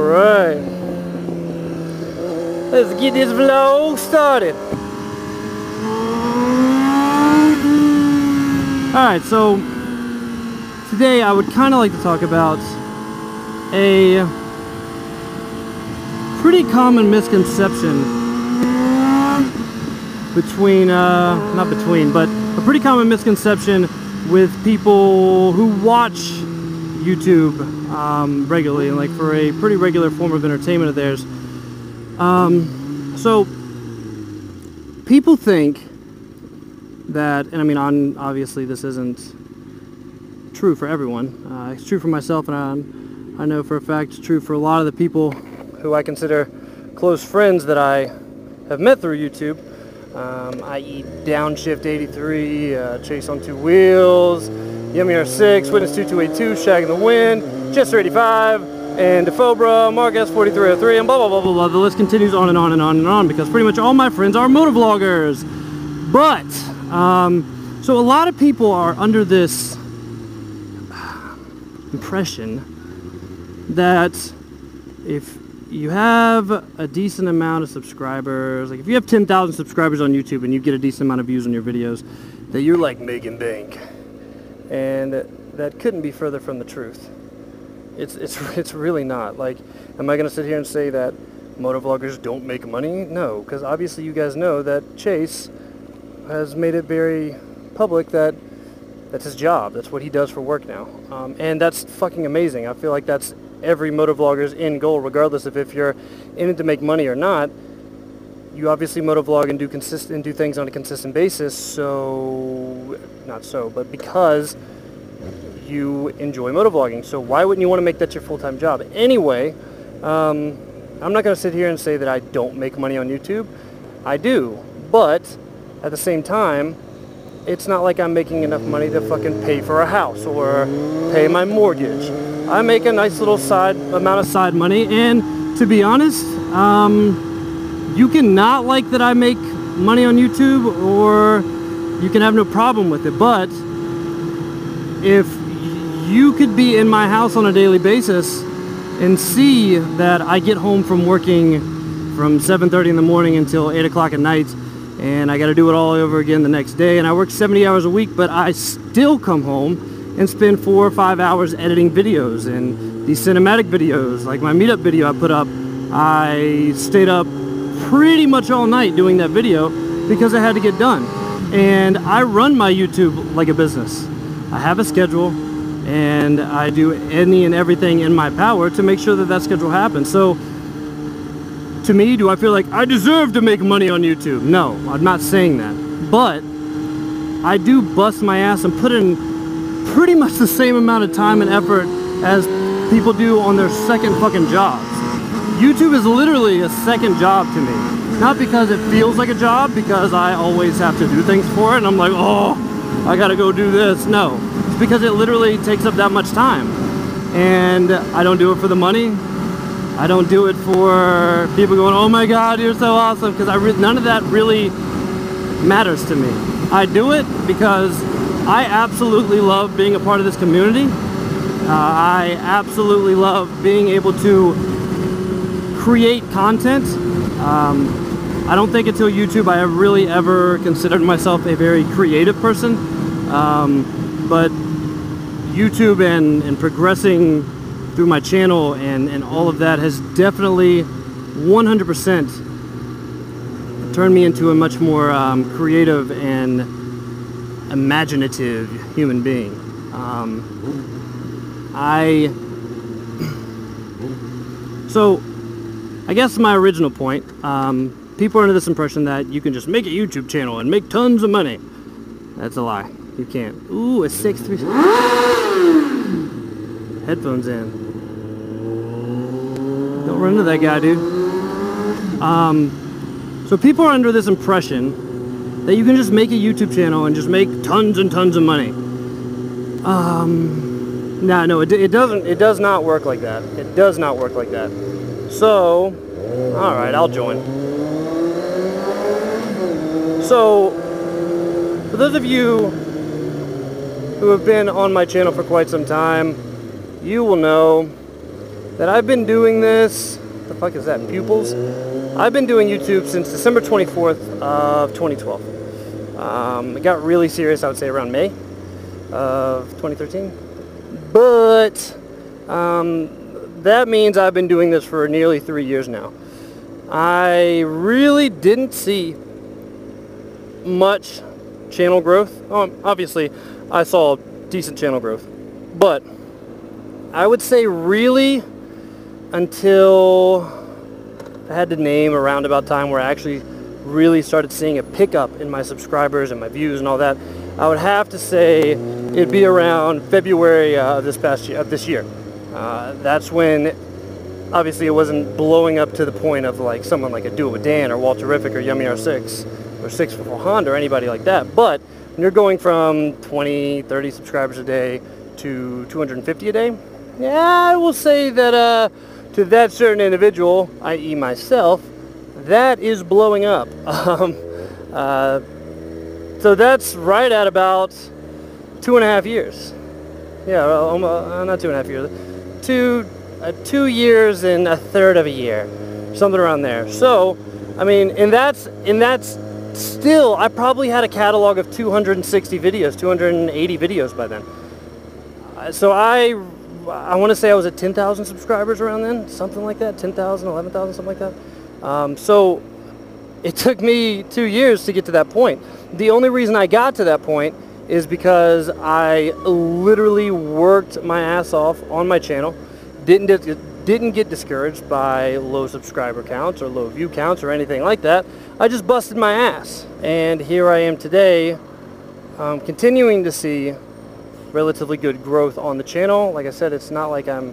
Alright. Let's get this vlog started. Alright, so today I would kind of like to talk about a pretty common misconception but a pretty common misconception with people who watch YouTube regularly, and like for a pretty regular form of entertainment of theirs. So people think that, and I mean, obviously this isn't true for everyone. It's true for myself, and I know for a fact it's true for a lot of the people who I consider close friends that I have met through YouTube, i.e. Downshift 83, Chase on Two Wheels, Yummy R6, Witness 2282, Shag in the Wind, Chester 85, and Defobra, Mark S4303, and blah blah blah blah blah. The list continues on and on and on and on, because pretty much all my friends are motovloggers. But so a lot of people are under this impression that if you have a decent amount of subscribers, like if you have 10,000 subscribers on YouTube and you get a decent amount of views on your videos, that you're like making bank. And that couldn't be further from the truth. It's really not. Like, am I going to sit here and say that motovloggers don't make money? No, because obviously you guys know that Chase has made it very public that that's his job. That's what he does for work now. And that's fucking amazing. I feel like that's every motovlogger's end goal, regardless of if you're in it to make money or not. You obviously motovlog and do things on a consistent basis, but because you enjoy motovlogging. So why wouldn't you want to make that your full-time job? Anyway, I'm not going to sit here and say that I don't make money on YouTube. I do, but at the same time, it's not like I'm making enough money to fucking pay for a house or pay my mortgage. I make a nice little amount of side money, and to be honest, you can not like that I make money on YouTube, or you can have no problem with it. But if you could be in my house on a daily basis and see that I get home from working from 7:30 in the morning until 8 o'clock at night, and I got to do it all over again the next day, and I work 70 hours a week, but I still come home and spend 4 or 5 hours editing videos, and these cinematic videos, like my meetup video I put up, I stayed up pretty much all night doing that video because I had to get done. And I run my YouTube like a business. I have a schedule, and I do any and everything in my power to make sure that that schedule happens. So to me, do I feel like I deserve to make money on YouTube? No, I'm not saying that. But I do bust my ass and put in pretty much the same amount of time and effort as people do on their second fucking jobs. YouTube is literally a second job to me. Not because it feels like a job, because I always have to do things for it, and I'm like, oh, I gotta go do this. No, it's because it literally takes up that much time. And I don't do it for the money. I don't do it for people going, oh my god, you're so awesome, because none of that really matters to me. I do it because I absolutely love being a part of this community. I absolutely love being able to create content. I don't think until YouTube I have really ever considered myself a very creative person. But YouTube and progressing through my channel and all of that has definitely 100% turned me into a much more creative and imaginative human being. So I guess my original point, people are under this impression that you can just make a YouTube channel and make tons of money. That's a lie. You can't. Ooh, a 6.3. Headphones in. Don't run into that guy, dude. So people are under this impression that you can just make a YouTube channel and just make tons and tons of money. No, it doesn't. It does not work like that. It does not work like that. So, all right, I'll join. So, for those of you who have been on my channel for quite some time, you will know that I've been doing this, what the fuck is that, pupils? I've been doing YouTube since December 24th of 2012. It got really serious, I would say, around May of 2013. But that means I've been doing this for nearly 3 years now. I really didn't see much channel growth. Obviously, I saw decent channel growth. But I would say really until I had to name a roundabout time where I actually really started seeing a pickup in my subscribers and my views and all that, I would have to say it'd be around February of this year. That's when, obviously, it wasn't blowing up to the point of like someone like a Do It With Dan or Walterific or Yummy R6 or 644 Honda or anybody like that. But when you're going from 20, 30 subscribers a day to 250 a day, yeah, I will say that to that certain individual, i.e. myself, that is blowing up. So that's right at about 2.5 years. Yeah, not 2.5 years. 2 years and a third of a year, something around there. So, I mean, and that's still, I probably had a catalog of 260 videos, 280 videos by then. So I want to say I was at 10,000 subscribers around then, something like that, 10,000, 11,000, something like that. So it took me 2 years to get to that point. The only reason I got to that point is because I literally worked my ass off on my channel, didn't get discouraged by low subscriber counts or low view counts or anything like that. I just busted my ass, and here I am today, continuing to see relatively good growth on the channel. Like I said, it's not like I'm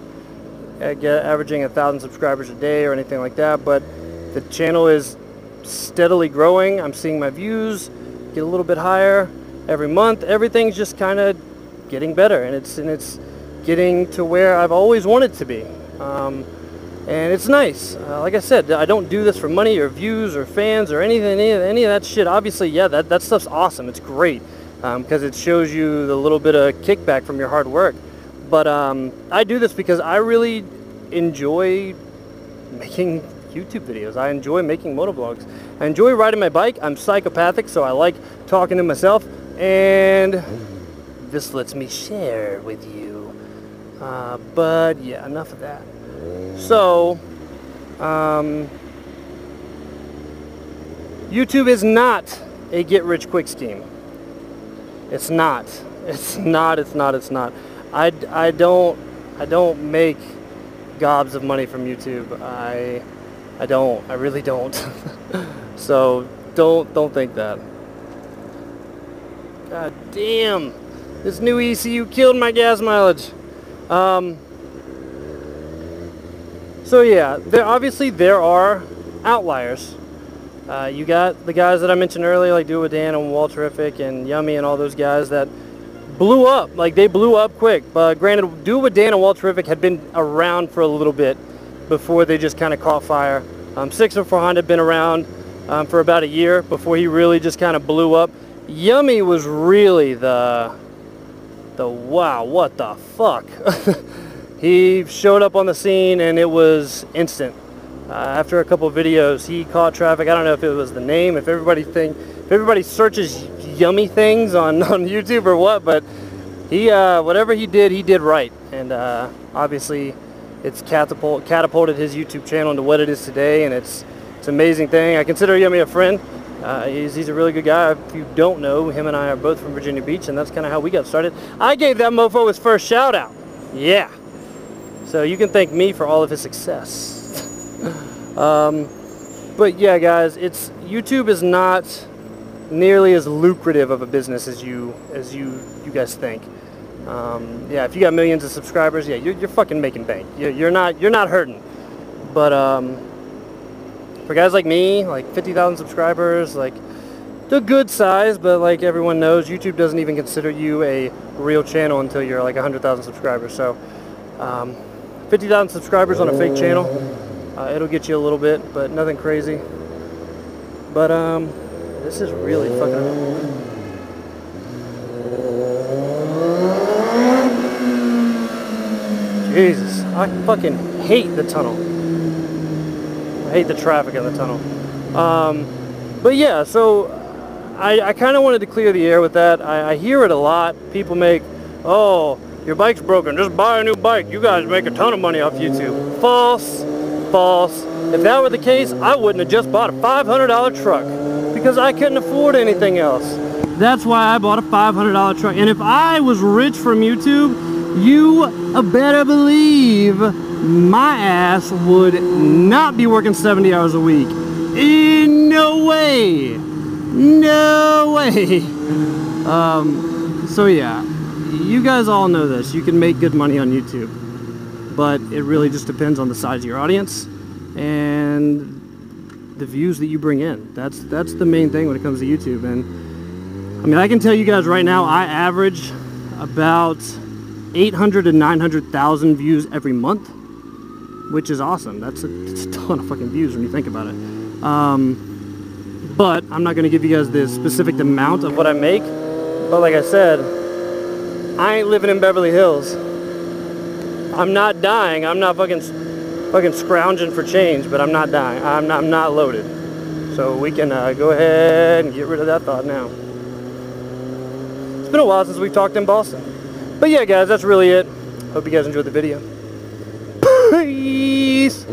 averaging 1,000 subscribers a day or anything like that, but the channel is steadily growing. I'm seeing my views get a little bit higher every month. Everything's just kind of getting better, and it's getting to where I've always wanted to be. And it's nice. Like I said, I don't do this for money or views or fans or anything, any of that shit. Obviously, yeah, that stuff's awesome. It's great because it shows you the little bit of kickback from your hard work. But I do this because I really enjoy making YouTube videos. I enjoy making motovlogs. I enjoy riding my bike. I'm psychopathic, so I like talking to myself, and this lets me share with you. But yeah, enough of that. So, YouTube is not a get-rich-quick scheme. It's not. It's not. I don't make gobs of money from YouTube. I really don't. So don't think that. God damn, this new ECU killed my gas mileage. So yeah, there are outliers. You got the guys that I mentioned earlier, like Do It With Dan and Walterific and Yummy and all those guys that blew up. Like, they blew up quick. But granted, Do It With Dan and Walterific had been around for a little bit before they just kind of caught fire. 604 Honda had been around for about a year before he really just kind of blew up. Yummy was really the wow, what the fuck. He showed up on the scene and it was instant. After a couple of videos, he caught traffic. I don't know if it was the name, if everybody searches Yummy things on YouTube or what, but he whatever he did right. And obviously it's catapulted his YouTube channel into what it is today, and it's an amazing thing. I consider Yummy a friend. He's a really good guy. If you don't know, him and I are both from Virginia Beach, and that's kind of how we got started. I gave that mofo his first shout out. Yeah. So you can thank me for all of his success. But yeah, guys, YouTube is not nearly as lucrative of a business as you guys think. Yeah, if you got millions of subscribers, yeah, you're fucking making bank. You're not hurting. But for guys like me, like 50,000 subscribers, like the good size, but like everyone knows, YouTube doesn't even consider you a real channel until you're like 100,000 subscribers. So 50,000 subscribers on a fake channel, it'll get you a little bit, but nothing crazy. But this is really fucking. Jesus, I fucking hate the tunnel. I hate the traffic in the tunnel. But yeah, so I kind of wanted to clear the air with that. I hear it a lot. People make, oh, your bike's broken, just buy a new bike. You guys make a ton of money off YouTube. False. False. If that were the case, I wouldn't have just bought a $500 truck because I couldn't afford anything else. That's why I bought a $500 truck. And if I was rich from YouTube, you better believe my ass would not be working 70 hours a week. No way. No way. So yeah, you guys all know this. You can make good money on YouTube, but it really just depends on the size of your audience and the views that you bring in. That's the main thing when it comes to YouTube. And I mean, I can tell you guys right now, I average about 800 to 900,000 views every month, which is awesome. That's a ton of fucking views when you think about it. But I'm not going to give you guys the specific amount of what I make. But like I said, I ain't living in Beverly Hills. I'm not dying. I'm not fucking scrounging for change, but I'm not dying. I'm not loaded. So we can go ahead and get rid of that thought now. It's been a while since we've talked in Boston. But yeah, guys, that's really it. Hope you guys enjoyed the video. Peace!